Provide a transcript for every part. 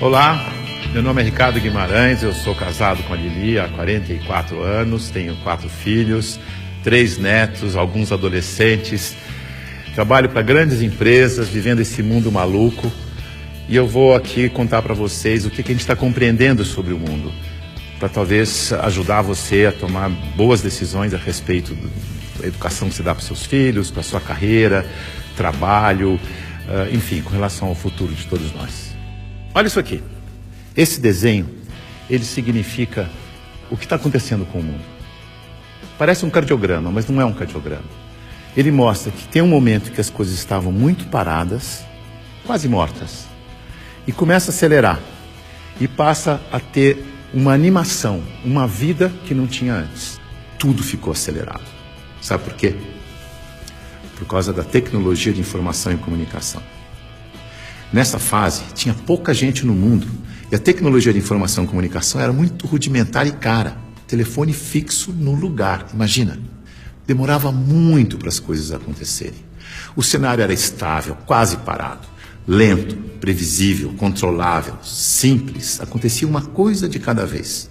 Olá, meu nome é Ricardo Guimarães, eu sou casado com a Lili há 44 anos, tenho 4 filhos, 3 netos, alguns adolescentes, trabalho para grandes empresas, vivendo esse mundo maluco, e eu vou aqui contar para vocês o que a gente está compreendendo sobre o mundo, para talvez ajudar você a tomar boas decisões a respeito da educação que você dá para seus filhos, para sua carreira, trabalho, enfim, com relação ao futuro de todos nós. Olha isso aqui. Esse desenho, ele significa o que está acontecendo com o mundo. Parece um cardiograma, mas não é um cardiograma. Ele mostra que tem um momento que as coisas estavam muito paradas, quase mortas, e começa a acelerar, e passa a ter uma animação, uma vida que não tinha antes. Tudo ficou acelerado. Sabe por quê? Por causa da tecnologia de informação e comunicação. Nessa fase, tinha pouca gente no mundo e a tecnologia de informação e comunicação era muito rudimentar e cara. Telefone fixo no lugar, imagina. Demorava muito para as coisas acontecerem. O cenário era estável, quase parado, lento, previsível, controlável, simples. Acontecia uma coisa de cada vez.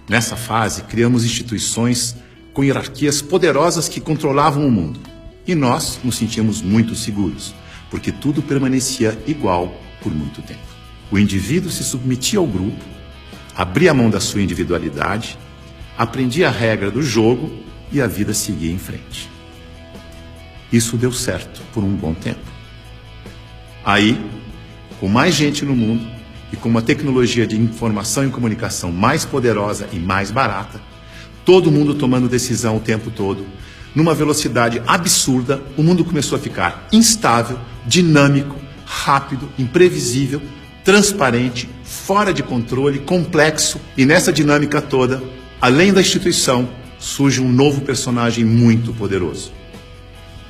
Nessa fase, criamos instituições com hierarquias poderosas que controlavam o mundo. E nós nos sentíamos muito seguros, porque tudo permanecia igual por muito tempo. O indivíduo se submetia ao grupo, abria a mão da sua individualidade, aprendia a regra do jogo e a vida seguia em frente. Isso deu certo por um bom tempo. Aí, com mais gente no mundo e com uma tecnologia de informação e comunicação mais poderosa e mais barata, todo mundo tomando decisão o tempo todo, numa velocidade absurda, o mundo começou a ficar instável, dinâmico, rápido, imprevisível, transparente, fora de controle, complexo. E nessa dinâmica toda, além da instituição, surge um novo personagem muito poderoso.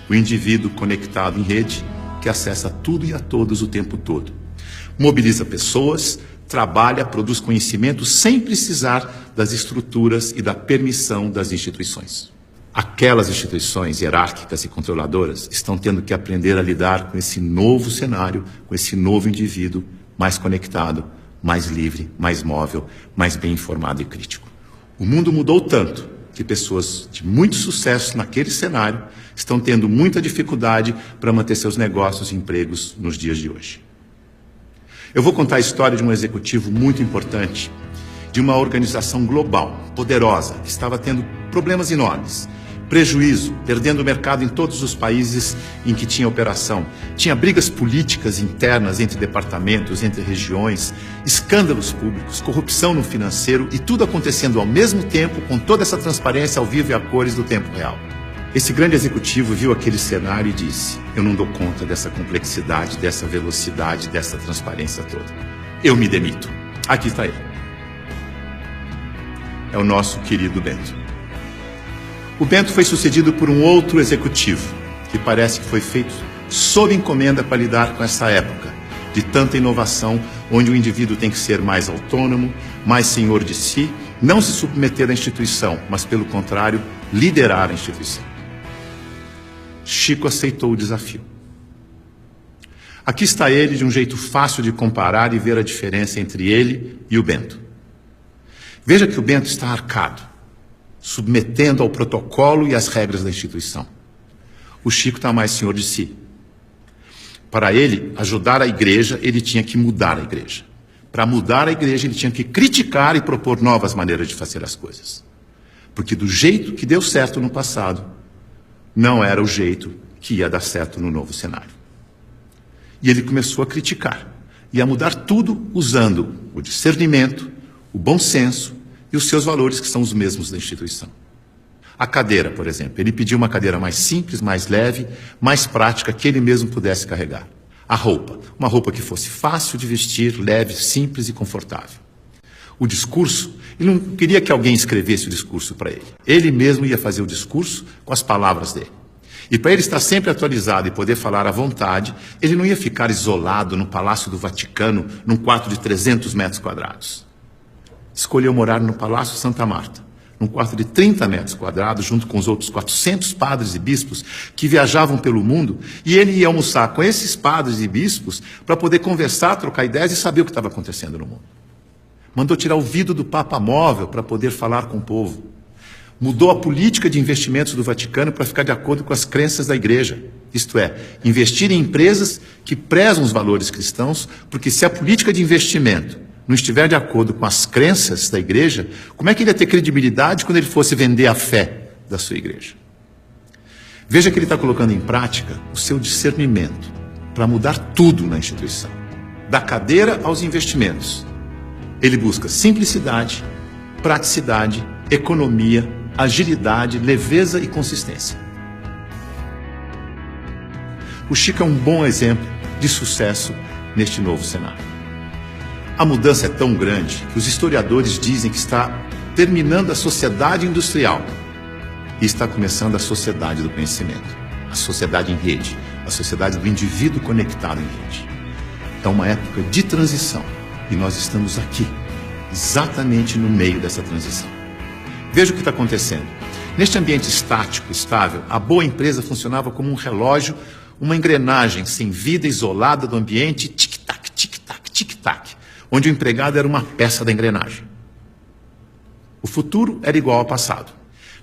O indivíduo conectado em rede, que acessa tudo e a todos o tempo todo. Mobiliza pessoas, trabalha, produz conhecimento sem precisar das estruturas e da permissão das instituições. Aquelas instituições hierárquicas e controladoras estão tendo que aprender a lidar com esse novo cenário, com esse novo indivíduo mais conectado, mais livre, mais móvel, mais bem informado e crítico. O mundo mudou tanto que pessoas de muito sucesso naquele cenário estão tendo muita dificuldade para manter seus negócios e empregos nos dias de hoje. Eu vou contar a história de um executivo muito importante, de uma organização global, poderosa, que estava tendo problemas enormes. Prejuízo, perdendo o mercado em todos os países em que tinha operação. Tinha brigas políticas internas entre departamentos, entre regiões, escândalos públicos, corrupção no financeiro e tudo acontecendo ao mesmo tempo, com toda essa transparência ao vivo e a cores do tempo real. Esse grande executivo viu aquele cenário e disse: eu não dou conta dessa complexidade, dessa velocidade, dessa transparência toda. Eu me demito. Aqui está ele. É o nosso querido Bento. O Bento foi sucedido por um outro executivo, que parece que foi feito sob encomenda para lidar com essa época de tanta inovação, onde o indivíduo tem que ser mais autônomo, mais senhor de si, não se submeter à instituição, mas, pelo contrário, liderar a instituição. Chico aceitou o desafio. Aqui está ele, de um jeito fácil de comparar e ver a diferença entre ele e o Bento. Veja que o Bento está arcado, submetendo ao protocolo e às regras da instituição. O Chico está mais senhor de si. Para ele ajudar a igreja, ele tinha que mudar a igreja. Para mudar a igreja, ele tinha que criticar e propor novas maneiras de fazer as coisas. Porque do jeito que deu certo no passado, não era o jeito que ia dar certo no novo cenário. E ele começou a criticar e a mudar tudo usando o discernimento, o bom senso e os seus valores, que são os mesmos da instituição. A cadeira, por exemplo, ele pediu uma cadeira mais simples, mais leve, mais prática, que ele mesmo pudesse carregar. A roupa, uma roupa que fosse fácil de vestir, leve, simples e confortável. O discurso, ele não queria que alguém escrevesse o discurso para ele. Ele mesmo ia fazer o discurso com as palavras dele. E para ele estar sempre atualizado e poder falar à vontade, ele não ia ficar isolado no Palácio do Vaticano, num quarto de 300 metros quadrados. Escolheu morar no Palácio Santa Marta, num quarto de 30 metros quadrados, junto com os outros 400 padres e bispos que viajavam pelo mundo, e ele ia almoçar com esses padres e bispos para poder conversar, trocar ideias e saber o que estava acontecendo no mundo. Mandou tirar o vidro do Papa Móvel para poder falar com o povo. Mudou a política de investimentos do Vaticano para ficar de acordo com as crenças da Igreja. Isto é, investir em empresas que prezam os valores cristãos, porque se a política de investimento não estiver de acordo com as crenças da Igreja, como é que ele ia ter credibilidade quando ele fosse vender a fé da sua Igreja? Veja que ele está colocando em prática o seu discernimento para mudar tudo na instituição, da cadeira aos investimentos. Ele busca simplicidade, praticidade, economia, agilidade, leveza e consistência. O Chico é um bom exemplo de sucesso neste novo cenário. A mudança é tão grande que os historiadores dizem que está terminando a sociedade industrial e está começando a sociedade do conhecimento, a sociedade em rede, a sociedade do indivíduo conectado em rede. É uma época de transição e nós estamos aqui, exatamente no meio dessa transição. Veja o que está acontecendo. Neste ambiente estático, estável, a boa empresa funcionava como um relógio, uma engrenagem sem vida, isolada do ambiente, tic-tac, tic-tac, tic-tac, onde o empregado era uma peça da engrenagem. O futuro era igual ao passado.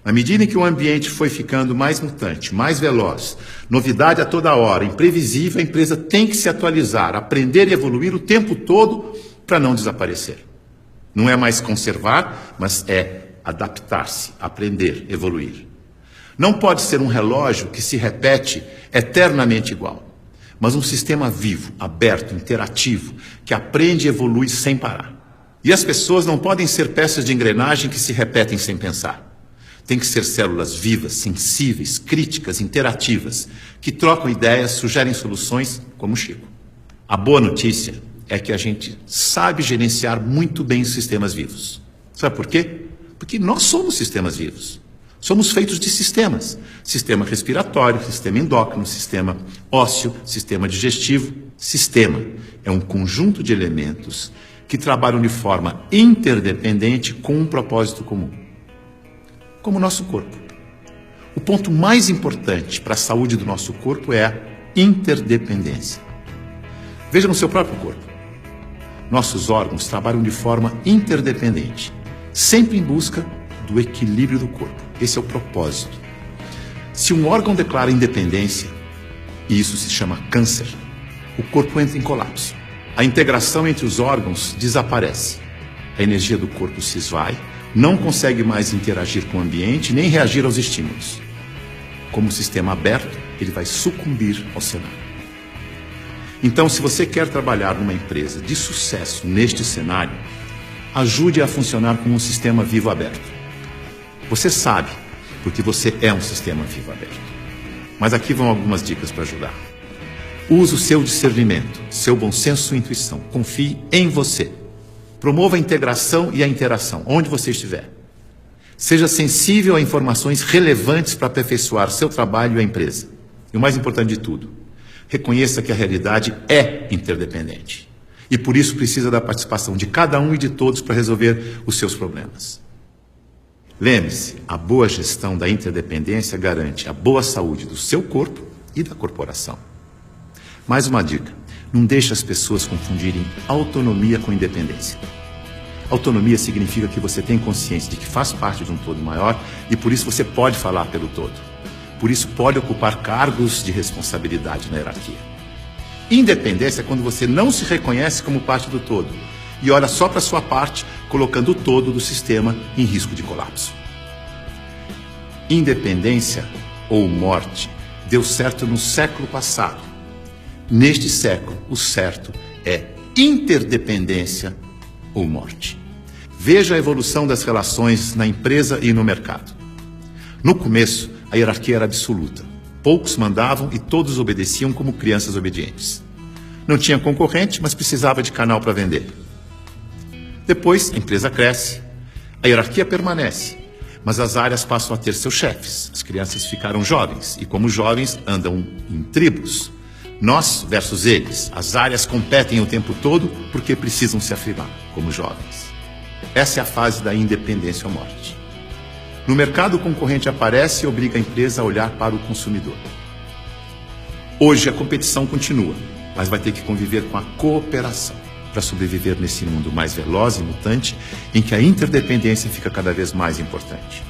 Na medida em que o ambiente foi ficando mais mutante, mais veloz, novidade a toda hora, imprevisível, a empresa tem que se atualizar, aprender e evoluir o tempo todo para não desaparecer. Não é mais conservar, mas é adaptar-se, aprender, evoluir. Não pode ser um relógio que se repete eternamente igual, mas um sistema vivo, aberto, interativo, que aprende e evolui sem parar. E as pessoas não podem ser peças de engrenagem que se repetem sem pensar. Tem que ser células vivas, sensíveis, críticas, interativas, que trocam ideias, sugerem soluções, como o Chico. A boa notícia é que a gente sabe gerenciar muito bem os sistemas vivos. Sabe por quê? Porque nós somos sistemas vivos. Somos feitos de sistemas. Sistema respiratório, sistema endócrino, sistema ósseo, sistema digestivo. Sistema é um conjunto de elementos que trabalham de forma interdependente com um propósito comum. Como o nosso corpo. O ponto mais importante para a saúde do nosso corpo é a interdependência. Veja no seu próprio corpo. Nossos órgãos trabalham de forma interdependente, sempre em busca do equilíbrio do corpo. Esse é o propósito. Se um órgão declara independência, e isso se chama câncer, o corpo entra em colapso. A integração entre os órgãos desaparece. A energia do corpo se esvai, não consegue mais interagir com o ambiente, nem reagir aos estímulos. Como sistema aberto, ele vai sucumbir ao cenário. Então, se você quer trabalhar numa empresa de sucesso neste cenário, ajude a funcionar como um sistema vivo aberto. Você sabe, porque você é um sistema vivo aberto. Mas aqui vão algumas dicas para ajudar. Use o seu discernimento, seu bom senso e intuição. Confie em você. Promova a integração e a interação, onde você estiver. Seja sensível a informações relevantes para aperfeiçoar seu trabalho e a empresa. E o mais importante de tudo, reconheça que a realidade é interdependente. E por isso precisa da participação de cada um e de todos para resolver os seus problemas. Lembre-se, a boa gestão da interdependência garante a boa saúde do seu corpo e da corporação. Mais uma dica, não deixe as pessoas confundirem autonomia com independência. Autonomia significa que você tem consciência de que faz parte de um todo maior e por isso você pode falar pelo todo. Por isso pode ocupar cargos de responsabilidade na hierarquia. Independência é quando você não se reconhece como parte do todo e olha só para a sua parte, colocando o todo do sistema em risco de colapso. Independência ou morte deu certo no século passado. Neste século, o certo é interdependência ou morte. Veja a evolução das relações na empresa e no mercado. No começo, a hierarquia era absoluta. Poucos mandavam e todos obedeciam como crianças obedientes. Não tinha concorrente, mas precisava de canal para vender. Depois, a empresa cresce, a hierarquia permanece, mas as áreas passam a ter seus chefes. As crianças ficaram jovens e, como jovens, andam em tribos. Nós versus eles. As áreas competem o tempo todo porque precisam se afirmar como jovens. Essa é a fase da independência ou morte. No mercado, o concorrente aparece e obriga a empresa a olhar para o consumidor. Hoje a competição continua, mas vai ter que conviver com a cooperação para sobreviver nesse mundo mais veloz e mutante, em que a interdependência fica cada vez mais importante.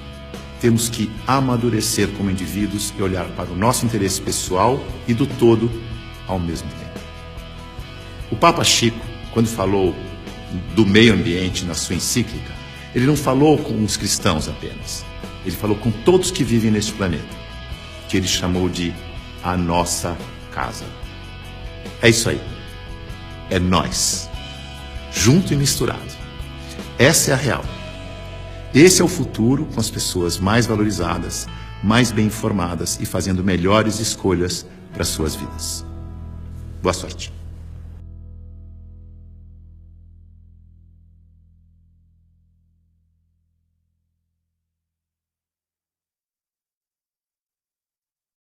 Temos que amadurecer como indivíduos e olhar para o nosso interesse pessoal e do todo ao mesmo tempo. O Papa Chico, quando falou do meio ambiente na sua encíclica, ele não falou com os cristãos apenas. Ele falou com todos que vivem neste planeta, que ele chamou de a nossa casa. É isso aí. É nós, junto e misturado. Essa é a real. Esse é o futuro, com as pessoas mais valorizadas, mais bem informadas e fazendo melhores escolhas para suas vidas. Boa sorte.